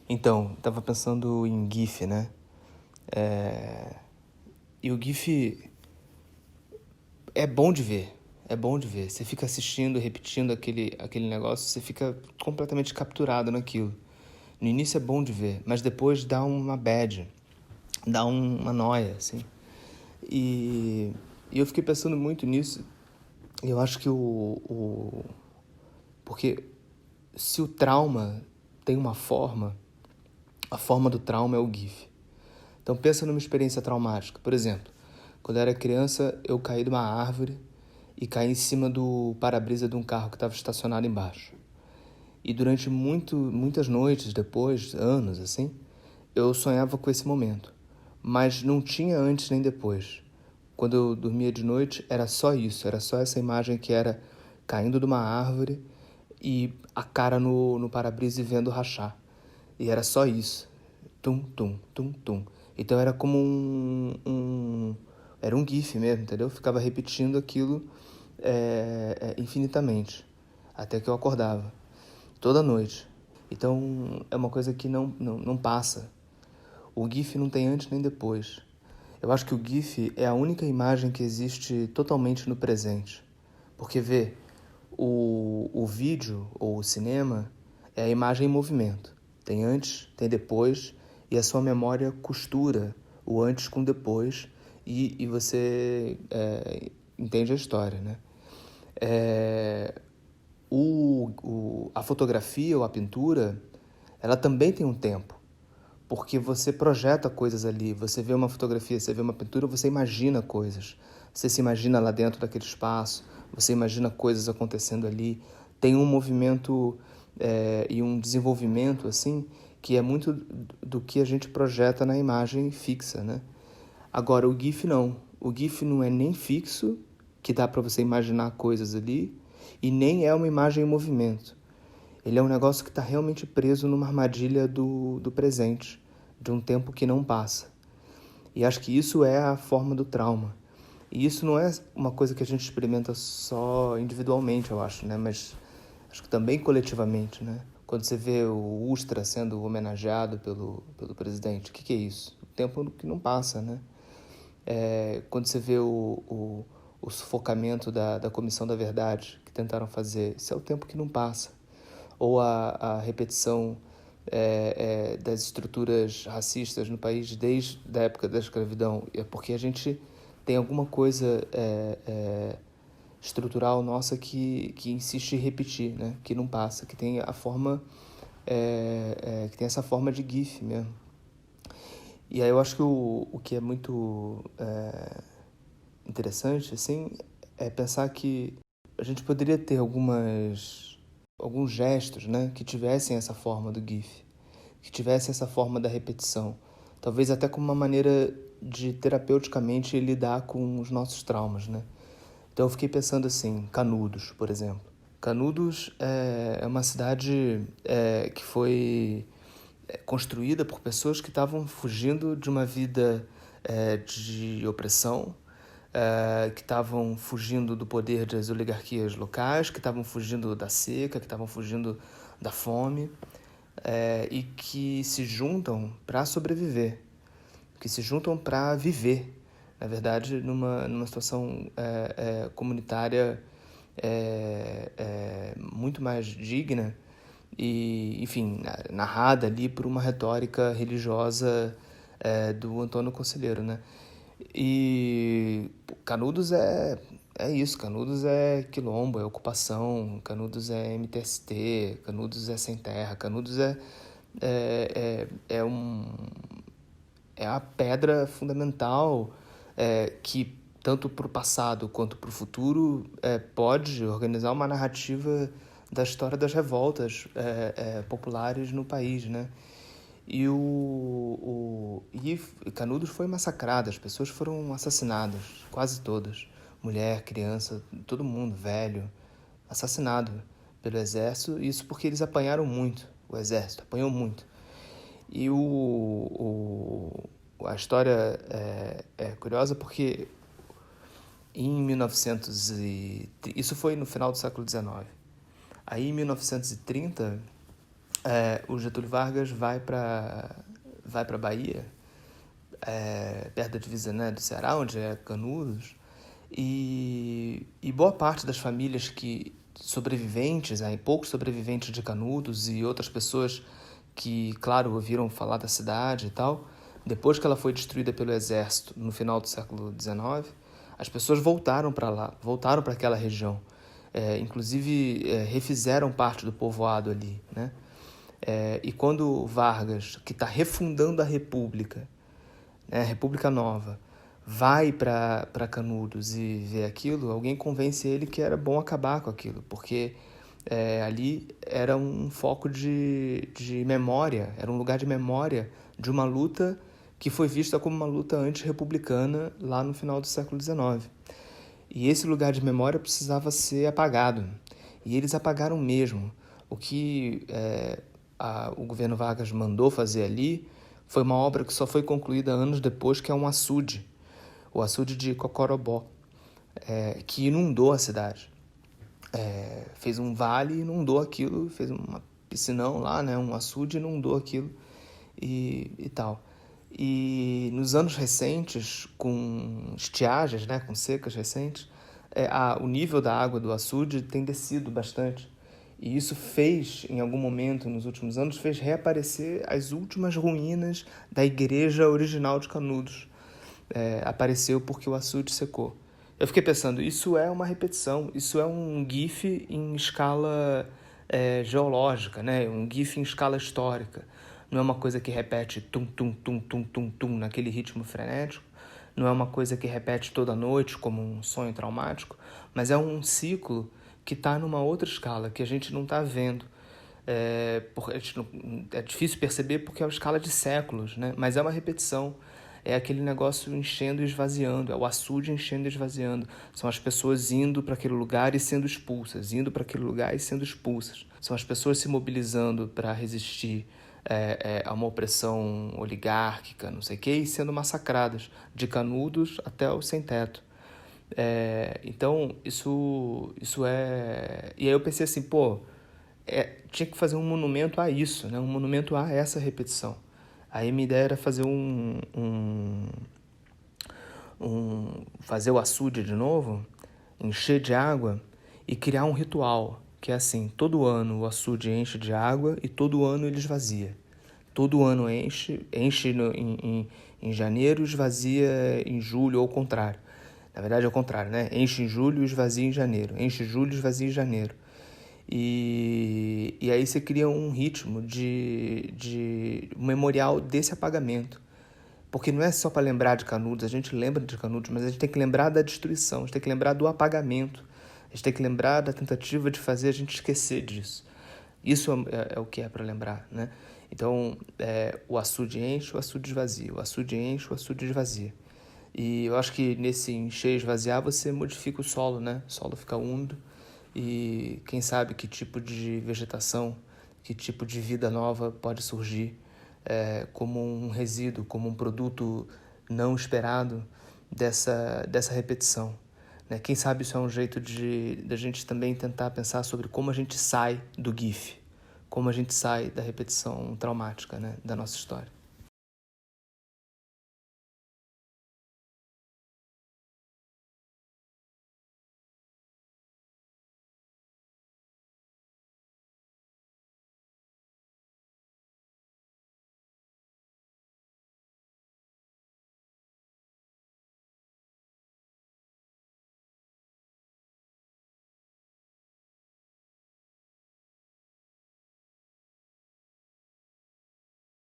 Então, tava pensando em GIF, né? E o GIF é bom de ver, é bom de ver. Você fica assistindo, repetindo aquele negócio, você fica completamente capturado naquilo. No início é bom de ver, mas depois dá uma bad, dá uma noia, assim. E, e eu fiquei pensando muito nisso. E eu acho que Porque se o trauma tem uma forma, a forma do trauma é o GIF. Então pensa numa experiência traumática. Por exemplo, quando eu era criança, eu caí de uma árvore e caí em cima do para-brisa de um carro que estava estacionado embaixo. E durante muitas noites depois, anos assim, eu sonhava com esse momento. Mas não tinha antes nem depois. Quando eu dormia de noite, era só isso, era só essa imagem que era caindo de uma árvore e a cara no para-brisa e vendo rachar. E era só isso. Tum, tum, tum, tum. Então era como era um GIF mesmo, entendeu? Eu ficava repetindo aquilo infinitamente. Até que eu acordava. Toda noite. Então é uma coisa que não passa. O GIF não tem antes nem depois. Eu acho que o GIF é a única imagem que existe totalmente no presente. Porque vê, o vídeo ou o cinema é a imagem em movimento. Tem antes, tem depois, e a sua memória costura o antes com o depois e você entende a história, né? A fotografia ou a pintura, ela também tem um tempo, porque você projeta coisas ali, você vê uma fotografia, você vê uma pintura, você imagina coisas, você se imagina lá dentro daquele espaço, você imagina coisas acontecendo ali, tem um movimento e um desenvolvimento assim que é muito do que a gente projeta na imagem fixa, né? Agora o GIF não, o GIF não é nem fixo, que dá para você imaginar coisas ali, e nem é uma imagem em movimento. Ele é um negócio que está realmente preso numa armadilha do presente, de um tempo que não passa. E acho que isso é a forma do trauma. E isso não é uma coisa que a gente experimenta só individualmente, eu acho, né? Mas acho que também coletivamente, né? Quando você vê o Ustra sendo homenageado pelo presidente, o que é isso? O tempo que não passa, né? Quando você vê o sufocamento da Comissão da Verdade, que tentaram fazer, isso é o tempo que não passa. Ou a repetição das estruturas racistas no país desde a época da escravidão. É porque a gente tem alguma coisa estrutural nossa que insiste em repetir, né? Que não passa, que tem a forma que tem essa forma de GIF mesmo. E aí eu acho que o que é muito interessante, assim, é pensar que a gente poderia ter alguns gestos, né, que tivessem essa forma do GIF, que tivessem essa forma da repetição. Talvez até como uma maneira de terapeuticamente lidar com os nossos traumas, né? Então eu fiquei pensando assim, Canudos, por exemplo. Canudos é uma cidade que foi construída por pessoas que estavam fugindo de uma vida de opressão, que estavam fugindo do poder das oligarquias locais, que estavam fugindo da seca, que estavam fugindo da fome, e que se juntam para sobreviver, que se juntam para viver, na verdade, numa situação comunitária muito mais digna e, enfim, narrada ali por uma retórica religiosa do Antônio Conselheiro, né? E Canudos é isso, Canudos é quilombo, é ocupação, Canudos é MTST, Canudos é sem terra, Canudos é a pedra fundamental que, tanto para o passado quanto para o futuro, pode organizar uma narrativa da história das revoltas populares no país, né? E Canudos foi massacrado, as pessoas foram assassinadas, quase todas. Mulher, criança, todo mundo, velho, assassinado pelo exército. Isso porque eles apanharam muito, o exército apanhou muito. E a história é curiosa porque em 1900 isso foi no final do século XIX. Aí em 1930 O Getúlio Vargas vai para Bahia, perto da divisa, né, do Ceará, onde é Canudos, e boa parte das famílias sobreviventes, poucos sobreviventes de Canudos e outras pessoas que, claro, ouviram falar da cidade e tal, depois que ela foi destruída pelo exército no final do século XIX, as pessoas voltaram para lá, voltaram para aquela região. Inclusive, refizeram parte do povoado ali, né? E quando Vargas, que está refundando a República, né, a República Nova, vai para Canudos e vê aquilo, alguém convence ele que era bom acabar com aquilo, porque ali era um foco de memória, era um lugar de memória de uma luta que foi vista como uma luta antirrepublicana lá no final do século XIX. E esse lugar de memória precisava ser apagado. E eles apagaram mesmo. O que o governo Vargas mandou fazer ali foi uma obra que só foi concluída anos depois, que é um açude, o açude de Cocorobó, que inundou a cidade. Fez um vale e inundou aquilo, fez uma piscinão lá, né, um açude e inundou aquilo e tal. E nos anos recentes, com estiagens, né, com secas recentes, o nível da água do açude tem descido bastante. E isso fez, em algum momento nos últimos anos, fez reaparecer as últimas ruínas da igreja original de Canudos. Apareceu porque o açude secou. Eu fiquei pensando, isso é uma repetição, isso é um GIF em escala geológica, né? Um GIF em escala histórica. Não é uma coisa que repete tum, tum, tum, tum, tum, tum, naquele ritmo frenético. Não é uma coisa que repete toda noite como um sonho traumático, mas é um ciclo que está numa outra escala, que a gente não está vendo. É difícil perceber porque é uma escala de séculos, né? Mas é uma repetição. É aquele negócio enchendo e esvaziando, é o açude enchendo e esvaziando. São as pessoas indo para aquele lugar e sendo expulsas, indo para aquele lugar e sendo expulsas. São as pessoas se mobilizando para resistir a uma opressão oligárquica, não sei o quê, e sendo massacradas, de Canudos até o sem-teto. Então, isso é... E aí eu pensei assim, tinha que fazer um monumento a isso, né? Um monumento a essa repetição. Aí minha ideia era fazer fazer o açude de novo, encher de água e criar um ritual, que é assim, todo ano o açude enche de água e todo ano ele esvazia. Todo ano enche em janeiro, esvazia em julho, ou ao contrário. Na verdade é o contrário, né? Enche em julho e esvazia em janeiro. Enche em julho e esvazia em janeiro. E aí você cria um ritmo de um memorial desse apagamento. Porque não é só para lembrar de Canudos, a gente lembra de Canudos, mas a gente tem que lembrar da destruição, a gente tem que lembrar do apagamento, a gente tem que lembrar da tentativa de fazer a gente esquecer disso. Isso é o que é para lembrar, né? Então, o açude enche, o açude esvazia, o açude enche, o açude esvazia. E eu acho que nesse encher e esvaziar você modifica o solo, né? O solo fica úmido e quem sabe que tipo de vegetação, que tipo de vida nova pode surgir como um resíduo, como um produto não esperado dessa repetição. Né? Quem sabe isso é um jeito da gente também tentar pensar sobre como a gente sai do GIF, como a gente sai da repetição traumática, né, da nossa história.